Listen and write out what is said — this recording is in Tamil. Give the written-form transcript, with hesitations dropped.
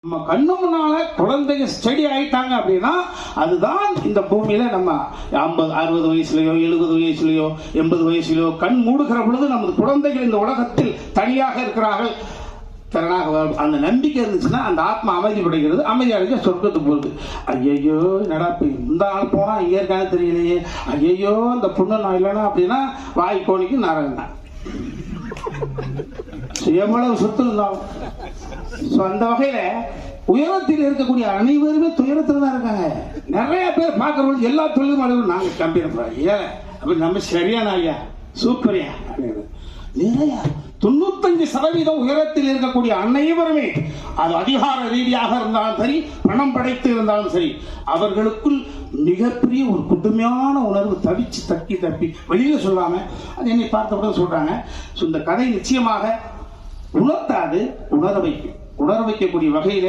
நம்ம கண்ணு முன்னால குழந்தைங்க ஸ்டடி ஆயிட்டாங்க அப்படின்னா அதுதான் இந்த பூமியில நம்ம 50-60 வயசுலயோ 70 வயசுலயோ 80 வயசுலயோ கண் மூடுகிற பொழுது நமது குழந்தைகள் இந்த உலகத்தில் தனியாக இருக்கிறார்கள், திறனாக அந்த நம்பிக்கை இருந்துச்சுன்னா அந்த ஆத்மா அமைதி படைக்கிறது, அமைதி அடைஞ்ச சொர்க்கத்துக்கு போகுது. ஐயையோ நடப்பு இந்த ஆள் போனா இங்க இருக்கான்னு தெரியலையே, ஐயையோ இந்த புண்ணு நான் இல்லைன்னா அப்படின்னா வாய் கோணிக்கு நரகம் தான் எவ்வளவு சொத்து இருந்தாலும். அந்த வகையில உயரத்தில் இருக்கக்கூடிய அனைவருமே துயரத்தில் தான் இருக்காங்க. நிறைய பேர் பார்க்கறது எல்லா தொழிலும் அலுவலும் நாங்க கம்பெனி ஏன் அப்படி நம்ம சரியான ஐயா சூப்பரியா நிறைய 95% உயரத்தில் இருக்கக்கூடிய அனைவருமே அது அதிகார ரீதியாக இருந்தாலும் சரி, பணம் படைத்து இருந்தாலும் சரி, அவர்களுக்குள் மிகப்பெரிய ஒரு கொடுமையான உணர்வு தவிச்சு தப்பி வெளியில சொல்லாம அது என்னை பார்த்தவுடன் சொல்றாங்க. இந்த கதை நிச்சயமாக உணர்த்தாது, உணர வைக்கக்கூடிய வகையில்